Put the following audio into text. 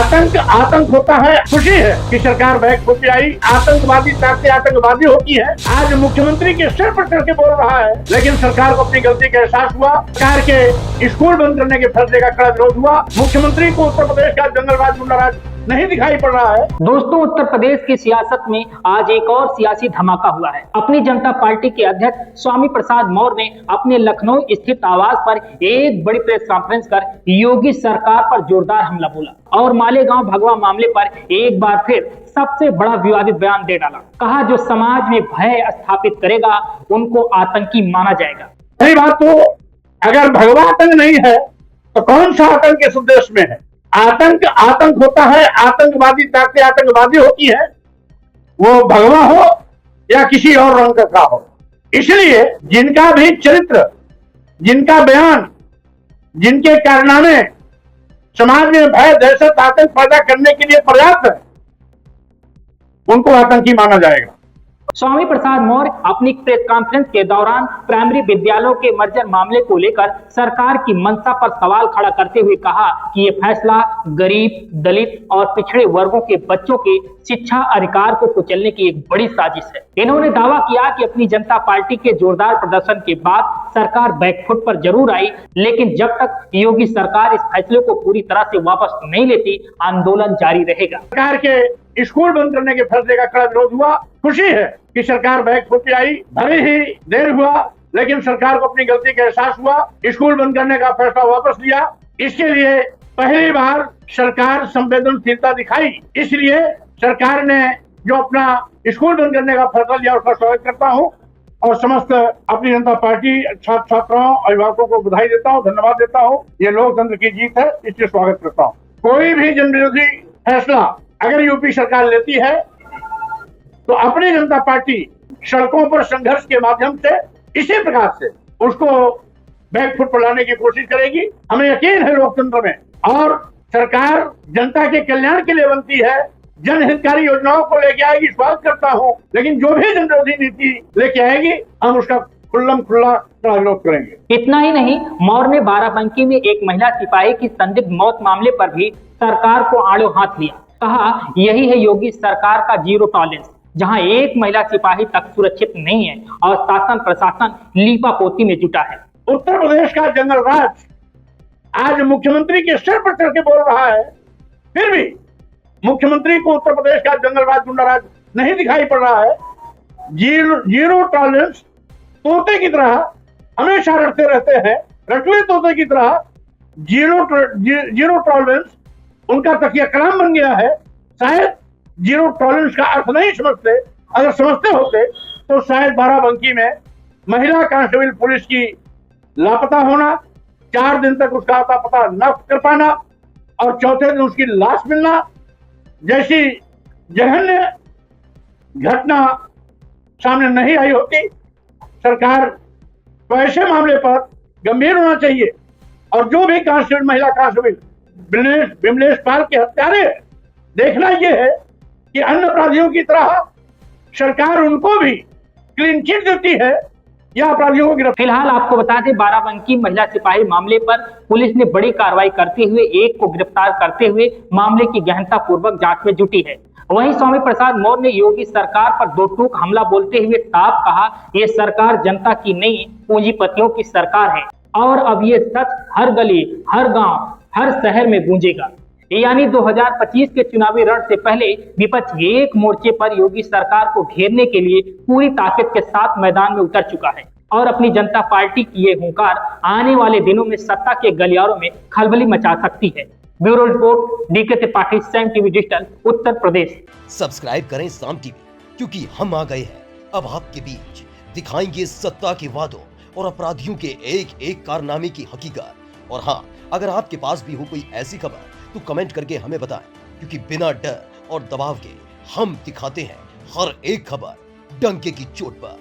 आतंक होता है। खुशी है कि सरकार बैक होती आई। आतंकवादी ताकतें आतंकवादी होती है। आज मुख्यमंत्री के सिर पर चढ़ के बोल रहा है, लेकिन सरकार को अपनी गलती का एहसास हुआ। सरकार के स्कूल बंद करने के फैसले का कड़ा विरोध हुआ। मुख्यमंत्री को उत्तर प्रदेश का जंगलराज गुंडाराज नहीं दिखाई पड़ रहा है। दोस्तों, उत्तर प्रदेश की सियासत में आज एक और सियासी धमाका हुआ है। अपनी जनता पार्टी के अध्यक्ष स्वामी प्रसाद मौर्य ने अपने लखनऊ स्थित आवास पर एक बड़ी प्रेस कॉन्फ्रेंस कर योगी सरकार पर जोरदार हमला बोला और मालेगांव भगवा मामले पर एक बार फिर सबसे बड़ा विवादित बयान दे डाला। कहा, जो समाज में भय स्थापित करेगा उनको आतंकी माना जाएगा। सही बात। तो अगर भगवा आतंक नहीं है तो कौन सा आतंक इस देश में है? आतंक होता है। आतंकवादी ताकतें आतंकवादी होती है, वो भगवा हो या किसी और रंग का हो। इसलिए जिनका भी चरित्र, जिनका बयान, जिनके कारनामे समाज में भय, दहशत, आतंक पैदा करने के लिए पर्याप्त है, उनको आतंकी माना जाएगा। स्वामी प्रसाद मौर्य अपनी प्रेस कॉन्फ्रेंस के दौरान प्राइमरी विद्यालयों के मर्जर मामले को लेकर सरकार की मंशा पर सवाल खड़ा करते हुए कहा कि ये फैसला गरीब, दलित और पिछड़े वर्गों के बच्चों के शिक्षा अधिकार को कुचलने की एक बड़ी साजिश है। इन्होंने दावा किया कि अपनी जनता पार्टी के जोरदार प्रदर्शन के बाद सरकार बैकफुट पर जरूर आई, लेकिन जब तक योगी सरकार इस फैसले को पूरी तरह से वापस नहीं लेती, आंदोलन जारी रहेगा। सरकार के स्कूल बंद करने के फैसले का कड़ा विरोध हुआ। खुशी है कि सरकार बैक होती आई। भले ही देर हुआ, लेकिन सरकार को अपनी गलती का एहसास हुआ। स्कूल बंद करने का फैसला वापस लिया। इसके लिए पहली बार सरकार संवेदनशीलता दिखाई। इसलिए सरकार ने जो अपना स्कूल बंद करने का फैसला लिया, उसका स्वागत करता हूं और समस्त अपनी जनता पार्टी छात्र छात्राओं, अभिभावकों को बधाई देता हूं, धन्यवाद देता हूं। ये लोकतंत्र की जीत है, इसलिए स्वागत करता हूं। कोई भी जनविरोधी फैसला अगर यूपी सरकार लेती है तो अपनी जनता पार्टी सड़कों पर संघर्ष के माध्यम से इसी प्रकार से उसको बैकफुट पर लाने की कोशिश करेगी। हमें यकीन है लोकतंत्र में, और सरकार जनता के कल्याण के लिए बनती है, जनहितकारी योजनाओं को लेके आएगी, स्वागत करता हूं। लेकिन जो भी जनविरोधी नीति लेके आएगी, हम उसका खुल्लम खुल्ला विरोध करेंगे। इतना ही नहीं, मौर्य ने बाराबंकी में एक महिला सिपाही की संदिग्ध मौत मामले पर भी सरकार को आड़ो हाथ लिया। कहा, यही है योगी सरकार का जीरो टॉलरेंस, जहां एक महिला सिपाही तक सुरक्षित नहीं है और शासन प्रशासन लीपापोती में जुटा है। उत्तर प्रदेश का जंगलराज आज मुख्यमंत्री के सिर पर चढ़ के बोल रहा है, फिर भी मुख्यमंत्री को उत्तर प्रदेश का जंगलराज गुंडाराज नहीं दिखाई पड़ रहा है। जीरो टॉलरेंस तोते की तरह हमेशा रटते रहते हैं, रटवे तोते की तरह। जीरो टॉलरेंस उनका तकिया कलाम बन गया है। शायद जीरो टॉलरेंस का अर्थ नहीं समझते। अगर समझते होते तो शायद बाराबंकी में महिला कांस्टेबल पुलिस की लापता होना, 4 दिन तक उसका आता पता न कर पाना और चौथे दिन उसकी लाश मिलना जैसी जघन्य घटना सामने नहीं आई होती। सरकार को ऐसे मामले पर गंभीर होना चाहिए और जो भी कांस्टेबल, महिला कांस्टेबल विमलेश पाल के हत्यारे, देखना यह है कि अन्य अपराधियों की तरह सरकार उनको भी क्लीन चिट देती है या अपराधियों को गिरफ्तार। फिलहाल आपको बता दें, बाराबंकी महिला सिपाही मामले पर पुलिस ने बड़ी कार्रवाई करते हुए एक को गिरफ्तार करते हुए मामले की गहनता पूर्वक जांच में जुटी है। वहीं स्वामी प्रसाद मौर्य ने योगी सरकार पर दो टूक हमला बोलते हुए साफ कहा, ये सरकार जनता की नहीं, पूंजीपतियों की सरकार है और अब ये सच हर गली, हर गांव, हर शहर में गूंजेगा। यानी 2025 के चुनावी रण से पहले विपक्ष एक मोर्चे पर योगी सरकार को घेरने के लिए पूरी ताकत के साथ मैदान में उतर चुका है और अपनी जनता पार्टी की ये हुंकार आने वाले दिनों में सत्ता के गलियारों में खलबली मचा सकती है। Bureau report, DK Tripathi, Saam TV digital, Uttar Pradesh. Subscribe करें साम टीवी, क्योंकि हम आ गए हैं अब आपके बीच, दिखाएंगे सत्ता के वादों और अपराधियों के एक एक कारनामे की हकीकत। और हाँ, अगर आपके पास भी हो कोई ऐसी खबर तो कमेंट करके हमें बताएं, क्योंकि बिना डर और दबाव के हम दिखाते हैं हर एक खबर डंके की चोट पर।